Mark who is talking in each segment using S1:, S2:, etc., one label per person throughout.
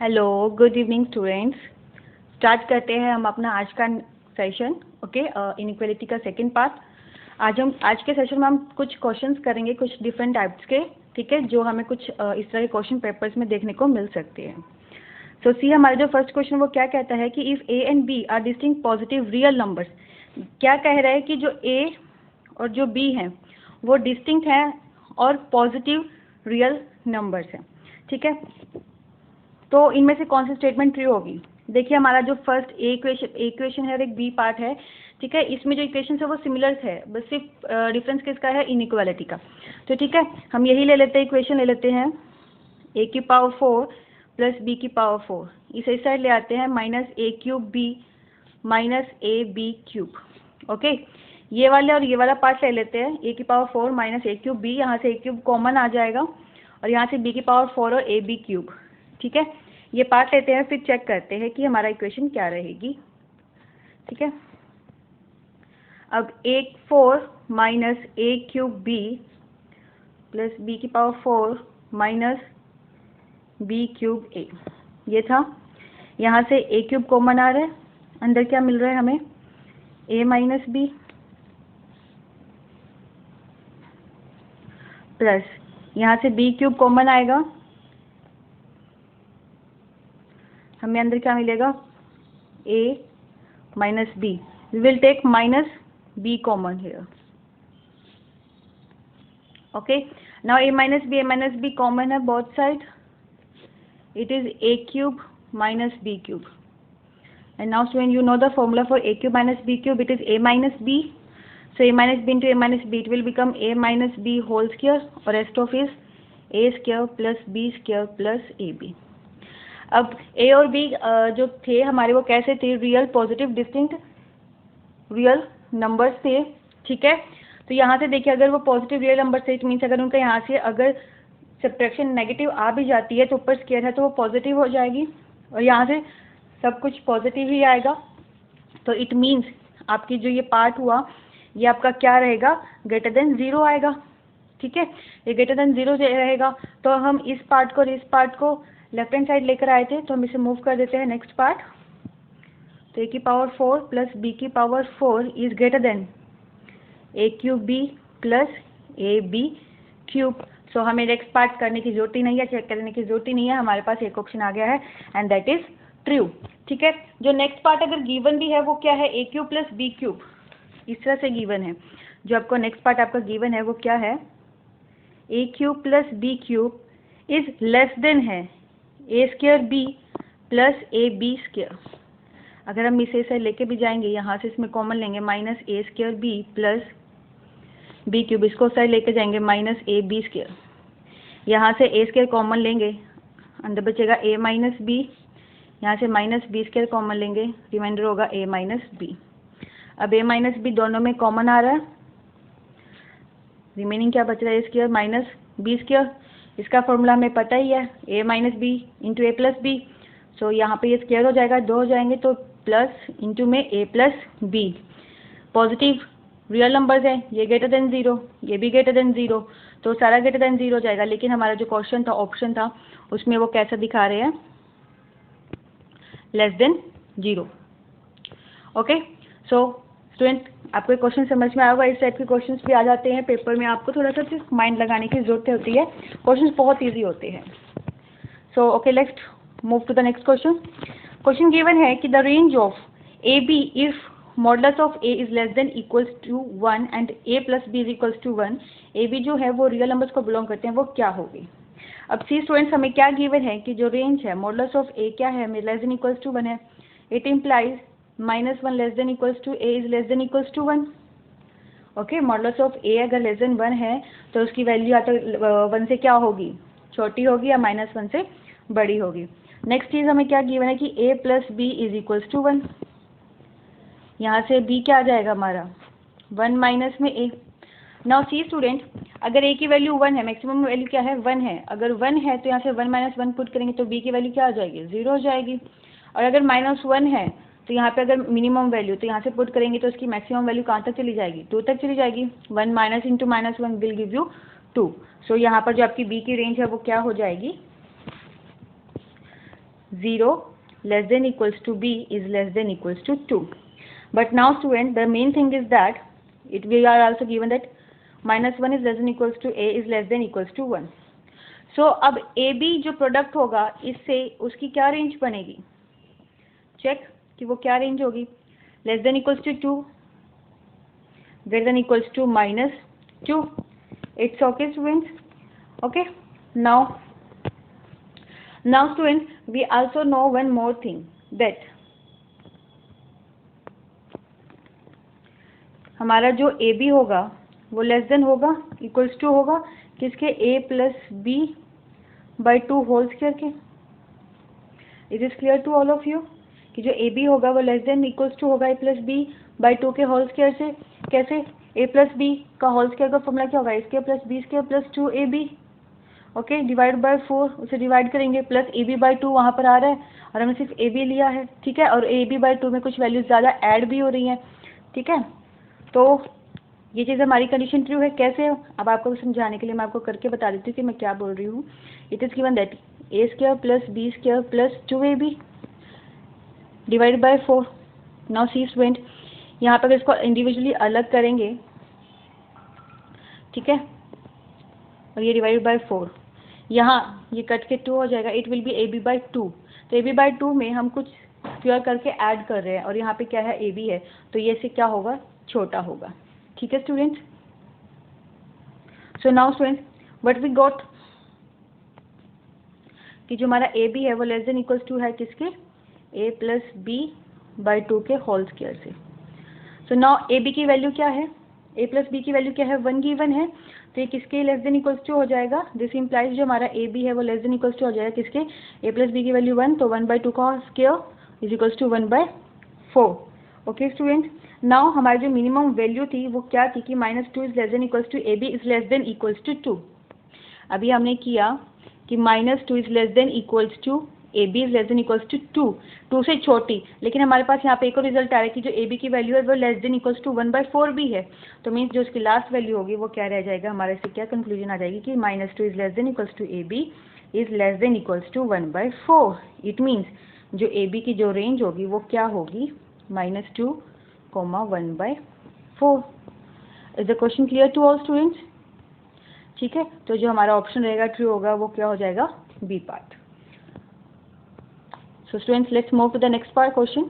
S1: Hello, good evening students. Start करते हैं हम अपना आज का सेशन। ओके, इनइक्वालिटी का सेकंड पार्ट। आज के सेशन में हम कुछ क्वेश्चंस करेंगे, कुछ डिफरेंट टाइप्स के, ठीक है, जो हमें कुछ इस तरह के क्वेश्चन पेपर्स में देखने को मिल सकते हैं। सो सी, हमारा जो फर्स्ट क्वेश्चन वो क्या कहता है कि if a and b are distinct positive real numbers. क्या कह रहा है कि जो ए और जो बी हैं वो डिस्टिंक्ट हैं और पॉजिटिव रियल नंबर्स हैं, ठीक है। तो इनमें से कौन सी स्टेटमेंट ट्रू होगी? देखिए, हमारा जो फर्स्ट इक्वेशन है और एक बी पार्ट है, ठीक है। इसमें जो इक्वेशन है वो सिमिलर है, बस सिर्फ डिफरेंस किसका है? इनइक्वालिटी का। तो ठीक है, हम यही ले लेते हैं, इक्वेशन ले लेते हैं a की पावर 4 प्लस b की पावर 4। इसे इस साइड ले आते हैं, minus a cube b minus a B cube. Okay, ये वाले और ये वाला पार्ट ले लेते हैं, a की power 4 minus a cube B, यहाँ से ए क्यूब कॉमन आ जाएगा और यहाँ से b की पावर 4 और ए बी क्यूब, ठीक है। ये पार्ट लेते हैं, फिर चेक करते हैं कि हमारा इक्वेशन क्या रहेगी, ठीक है। अब a 4 minus a cube b plus b की power 4 minus b cube a, ये था। यहाँ से ए क्यूब कॉमन आ रहा है, अंदर क्या मिल रहा है हमें? ए माइनस बी प्लस यहाँ से बी क्यूब कॉमन आएगा, हमें अंदर क्या मिलेगा? a minus B. We will take minus b common here. Okay, now a minus b common है both side, it is a cube minus b cube. And now student, you know the formula for a cube minus b cube, it is a minus b. So a minus b into a minus b, it will become a minus b whole square, or rest of is a square plus b square plus ab. अब a और b जो थे हमारे, वो कैसे थे? Real positive distinct real numbers थे, ठीक है। तो यहाँ से देखिए, अगर वो पॉजिटिव रियल नंबर थे, इट मीन्स अगर उनका यहाँ से अगर सब्ट्रैक्शन नेगेटिव आ भी जाती है तो ऊपर स्क्वायर है तो वो पॉजिटिव हो जाएगी, और यहाँ से सब कुछ पॉजिटिव ही आएगा। तो इट मीन्स आपकी जो ये पार्ट हुआ, ये आपका क्या रहेगा? ग्रेटर देन 0 आएगा, ठीक है। ये ग्रेटर देन 0 रहेगा, तो हम इस पार्ट को और इस पार्ट को लेफ्ट हैंड साइड लेकर आए थे, तो हम इसे मूव कर देते हैं नेक्स्ट पार्ट। तो a की पावर 4 प्लस b की power 4 is greater than a cube b plus A B cube. So हमें नेक्स्ट पार्ट करने की जरूरत ही नहीं है, चेक करने की जरूरत ही नहीं है, हमारे पास एक ऑप्शन आ गया है एंड दैट इज ट्रू, ठीक है। जो नेक्स्ट पार्ट अगर गिवन भी है वो क्या है? A cube plus B cube, इस तरह से गिवन है। जो आपको नेक्स्ट पार्ट आपका गिवन है वो क्या है? A cube plus B cube is less than है A square B plus A B square. अगर हम इसे लेके भी जाएंगे, यहाँ से इसमें कॉमन लेंगे, minus A square B plus B cube, इसको साइड लेके जाएंगे, माइनस ए बी स्क्वायर। यहाँ से ए स्क्वायर कॉमन लेंगे, अंदर बचेगा ए माइनस बी, यहाँ से माइनस बी स्क्वायर कॉमन लेंगे, रिमाइंडर होगा ए माइनस बी। अब ए माइनस बी दोनों में कॉमन आ रहा है, रिमेनिंग क्या बच रहा है? A square minus B square. इसका फॉर्मूला हमें पता ही है, ए माइनस बी इंटू ए प्लस बी। सो यहाँ पे ये स्क्वायर हो जाएगा, 2 हो जाएंगे, तो प्लस इंटू में A plus B. Positive real numbers हैं, ये ग्रेटर देन 0, ये भी ग्रेटर देन 0, तो सारा ग्रेटर देन 0 हो जाएगा। लेकिन हमारा जो क्वेश्चन था, ऑप्शन था, उसमें वो कैसा दिखा रहे हैं? Less than 0। Okay, so student, आपको क्वेश्चन समझ में आया होगा। इस टाइप के क्वेश्चंस भी आ जाते हैं पेपर में, आपको थोड़ा सा सिर्फ माइंड लगाने की जरूरत होती है, क्वेश्चंस बहुत ईजी होते हैं। So okay, let's move to the next question. Question given है कि the range of a b if modulus of a is less than equals to 1 and a plus b is equals to 1। A b जो है वो real numbers को belong करते हैं, वो क्या होगी? अब सी स्टूडेंट्स, हमें क्या गिवन है कि जो रेंज है, मॉडुलस ऑफ ए क्या है? हमें लेस देन इक्वल्स टू 1 है। It implies -1 less than equals to A is less than equals to 1। Okay, modulus of A अगर लेस देन 1 है तो उसकी वैल्यू या तो 1 से क्या होगी? छोटी होगी, या -1 से बड़ी होगी। नेक्स्ट चीज़ हमें क्या गिवन है कि a plus b is equals to 1। यहाँ से b क्या आ जाएगा हमारा? 1 माइनस में a। नाउ सी स्टूडेंट, अगर a की वैल्यू 1 है, मैक्सिमम वैल्यू क्या है? 1 है। अगर 1 है तो यहाँ से 1 माइनस 1 पुट करेंगे तो b की वैल्यू क्या आ जाएगी? 0 हो जाएगी। और अगर -1 है तो यहाँ पे अगर मिनिमम वैल्यू, तो यहाँ से पुट करेंगे तो उसकी मैक्सिमम वैल्यू कहाँ तक चली जाएगी? 2 तक चली जाएगी। 1 minus into -1 will give you 2। सो यहाँ पर जो आपकी b की रेंज है वो क्या हो जाएगी? 0 less than equals to b is less than equals to 2. But now student, the main thing is that we are also given that -1 is less than equals to a is less than equals to 1. So अब AB जो product होगा इससे उसकी क्या range बनेगी, check कि वो क्या रेंज होगी, less than equals to 2, greater than equals to -2. It's okay students. Okay, now students, we also know one more thing, that हमारा जो AB होगा वो लेस देन होगा, इक्वल्स टू होगा किसके, A plus B by 2 whole square के. It is clear to all of you कि जो AB होगा वो लेस देन इक्वल्स टू होगा A प्लस बी बाई 2 के होल स्क्वायर से. कैसे, A प्लस बी का होल स्क्वायर का फॉर्मूला क्या होगा, A square plus B square plus 2AB. Okay, divide by 4, उसे डिवाइड करेंगे, प्लस AB बाई 2 वहाँ पर आ रहा है और हमने सिर्फ AB लिया है. ठीक है, और AB बाई 2 में कुछ वैल्यूज ज़्यादा ऐड भी हो रही हैं. ठीक है, तो ये चीज़ हमारी कंडीशन ट्रू है. कैसे, अब आपको समझाने के लिए मैं आपको करके बता देती हूँ कि मैं क्या बोल रही हूँ. It is given that A square plus B square plus 2AB divide by 4. Now see student, यहाँ पर इसको इंडिविजुअली अलग करेंगे, ठीक है, और ये डिवाइड बाय 4, यहाँ ये कट के 2 हो जाएगा. It will be AB by 2. तो AB बाई 2 में हम कुछ स्क्वायर करके ऐड कर रहे हैं और यहाँ पे क्या है, AB है, तो ये से क्या होगा, छोटा होगा. ठीक है students. So now students, what we got कि जो हमारा AB है वो लेस देन इक्वल्स टू है किसके, A प्लस बी बाई 2 के होल स्क्वायर से. सो नाउ AB की वैल्यू क्या है, A प्लस बी की वैल्यू क्या है, 1 गिवन है, तो ये किसके लेस देन इक्वल्स टू हो जाएगा. दिस इम्प्लाइज जो हमारा AB है वो लेस देन इक्वल्स टू हो जाएगा किसके, A प्लस बी की वैल्यू 1, तो 1 बाई 2 का square is equals to 1 by 4. Okay student, now हमारी जो मिनिमम वैल्यू थी वो क्या थी कि -2 is less than equals to AB is less than equals to 2. अभी हमने किया कि -2 is less than equals to AB is less than equals to 2 से छोटी, लेकिन हमारे पास यहाँ पे एक और रिजल्ट आ रहा है कि जो AB की वैल्यू है वो less than equals to 1 by 4 भी है. तो मीन्स जो उसकी लास्ट वैल्यू होगी वो क्या रह जाएगा, हमारे से क्या कंक्लूजन आ जाएगी कि -2 is less than equals to AB is less than equals to 1 by 4. It means जो AB की जो रेंज होगी वो क्या होगी, -2, 1 by 4. Is the question clear to all students. ठीक है, तो जो हमारा ऑप्शन रहेगा ट्रू होगा वो क्या हो जाएगा, b part. So students, let's move to the next part question.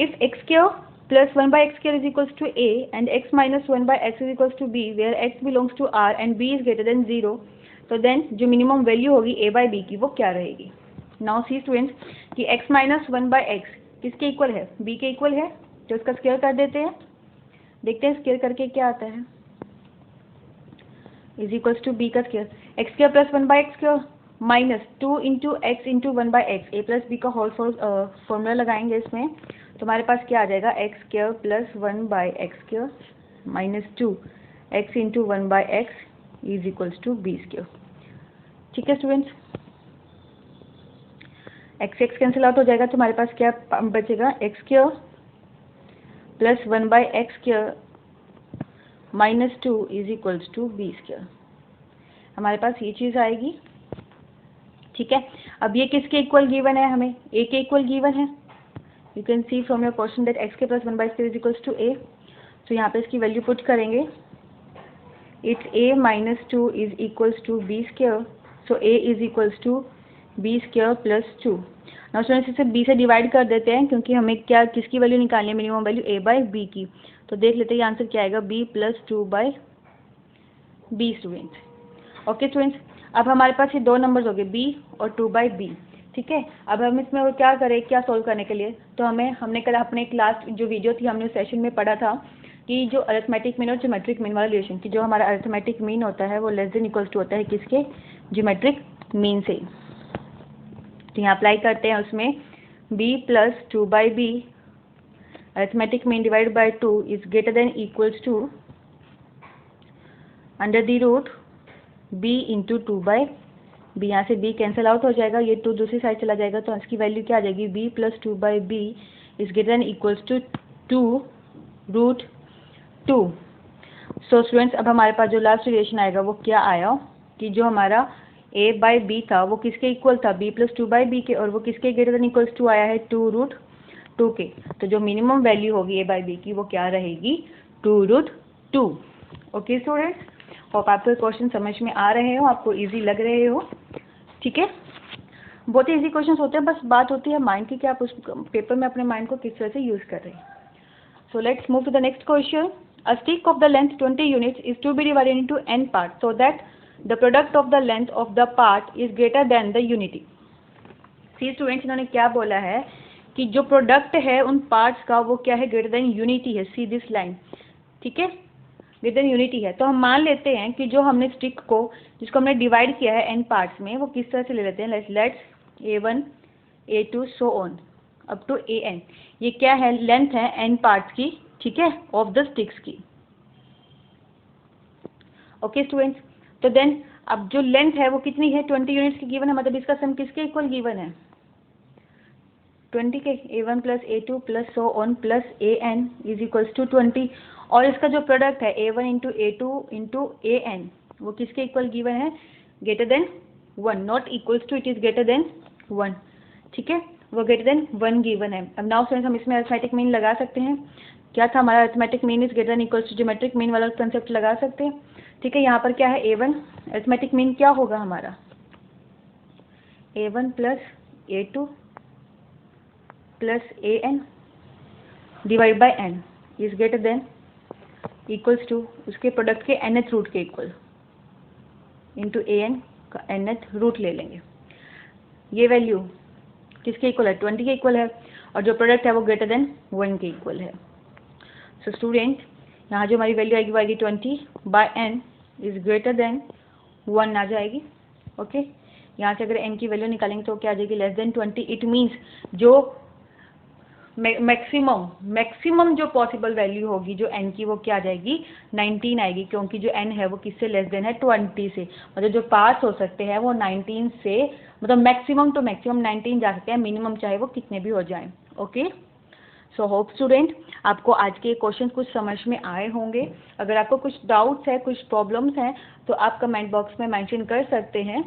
S1: If x square plus 1 by x square is equals to a and x minus 1 by x is equals to b, where x belongs to r and b is greater than 0, तो then जो minimum value होगी a by b की वो क्या रहेगी. Now see students कि x minus 1 by x किसके equal है, b के इक्वल है, तो इसका स्क्वायर कर देते हैं, देखते हैं स्क्वायर करके क्या आता है. इज इक्वल्स टू b का square, x square plus 1 by x square minus 2 into x into 1 by x, a plus B का होल फॉर्मूला लगाएंगे इसमें, तो हमारे पास क्या आ जाएगा, x square plus 1 by x square minus 2 x into 1 by x is equals to b square. ठीक है students, x x cancel out हो जाएगा, तो हमारे पास क्या बचेगा, x square plus 1 by x square minus 2 is equals to b square. हमारे पास ये चीज़ आएगी. ठीक है, अब ये किसके इक्वल गिवन है, हमें a के इक्वल गिवन है. You can see from your question that x के plus 1 by square is equals to a. तो यहाँ पे इसकी वैल्यू पुट करेंगे, it's a minus 2 is equals to b square, so a is equals to b square plus 2. Now students इसे b से divide कर देते हैं क्योंकि हमें क्या किसकी वैल्यू निकालनी है, minimum value a by b की. तो देख लेते हैं आंसर क्या आएगा, b plus 2 by b students. Okay students, अब हमारे पास ये दो नंबर्स हो गए b और 2 बाई b. ठीक है, अब हम इसमें और क्या करें, क्या सोल्व करने के लिए, तो हमने कल अपने क्लास जो वीडियो थी हमने उस सेशन में पढ़ा था कि जो अरिथमेटिक मीन और ज्योमेट्रिक मीन वाला रिलेशन, कि जो हमारा अरिथमेटिक मीन होता है वो लेस देन इक्वल्स टू होता है किसके, ज्योमेट्रिक मीन से. तो यहाँ अप्लाई करते हैं उसमें, b plus 2 by b arithmetic mean divide by 2 is greater than equals to under the root b into 2 by b. यहाँ से b कैंसिल आउट हो जाएगा, ये 2 दूसरी साइड चला जाएगा, तो इसकी वैल्यू क्या आ जाएगी, b plus 2 by b is greater than equals to 2 root 2. So students, अब हमारे पास जो लास्ट रिलेशन आएगा वो क्या आया कि जो हमारा a बाई बी था वो किसके इक्वल था, b प्लस 2/b के, और वो किसके ग्रेटर देन इक्वल्स टू आया है 2√2 के। तो जो मिनिमम वैल्यू होगी a बाई बी की वो क्या रहेगी, 2√2। ओके स्टूडेंट्स, होप आपको क्वेश्चन समझ में आ रहे हो, आपको इजी लग रहे हो, ठीक है। बहुत ही इजी क्वेश्चन होते हैं, बस बात होती है माइंड की कि आप उस पेपर में अपने माइंड को किस तरह से यूज़ कर रहे हैं। So let's move to the next question. A stick of the length 20 units is to be divided into n parts so that the product of the length of the part is greater than the unity. See students, इन्होंने क्या बोला है कि जो product है उन parts का वो क्या है, ग्रेटर देन यूनिटी है। सी दिस लाइन, ठीक है, ग्रेटर देन यूनिटी है। तो हम मान लेते हैं कि जो हमने स्टिक को, जिसको हमने डिवाइड किया है n पार्ट्स में, वो किस तरह से ले लेते हैं, let's a1 a2 so on up to an। ये क्या है, लेंथ है n पार्ट्स की, ठीक है, ऑफ द स्टिक्स की। ओके स्टूडेंट्स, तो देन अब जो लेंथ है वो कितनी है, 20 यूनिट्स की गिवन है, मतलब इसका सम किसके इक्वल गिवन है, 20 के, a1 plus a2 plus so on plus an is equals to 20। और इसका जो प्रोडक्ट है a1 into a2 into an वो किसके इक्वल गिवन है, greater than 1, not equals to, it is greater than 1, ठीक है, वो ग्रेटर देन 1 गिवन है। अब नाउ फ्रेंड्स हम इसमें अरिथमेटिक मीन लगा सकते हैं। क्या था हमारा, arithmetic mean is greater than equals to geometric mean वाला कंसेप्ट लगा सकते हैं, ठीक है। यहाँ पर क्या है a1, अरिथमेटिक मीन क्या होगा हमारा, a1 plus a2 plus an divide by n is greater than equals to उसके प्रोडक्ट के nth रूट के इक्वल इंटू an का nth रूट ले लेंगे। ये वैल्यू किसके इक्वल है, 20 के इक्वल है, और जो प्रोडक्ट है वो ग्रेटर देन 1 के इक्वल है। सो स्टूडेंट, यहाँ जो हमारी वैल्यू आएगी वो आएगी 20 by n is greater than 1 आ जाएगी। ओके, यहाँ से अगर n की वैल्यू निकालेंगे तो क्या आ जाएगी, लेस देन 20। इट मीन्स जो मैक्सिमम जो पॉसिबल वैल्यू होगी जो n की, वो क्या आ जाएगी, 19 आएगी, क्योंकि जो n है वो किससे लेस देन है, 20 से। मतलब जो पास हो सकते हैं वो 19 से, मतलब मैक्सिमम टू मैक्सिमम 19 जा सकते हैं, मिनिमम चाहे वो कितने भी हो जाएं। ओके, सो होप स्टूडेंट आपको आज के क्वेश्चन कुछ समझ में आए होंगे। अगर आपको कुछ डाउट्स है, कुछ प्रॉब्लम्स हैं, तो आप कमेंट बॉक्स में मेंशन कर सकते हैं।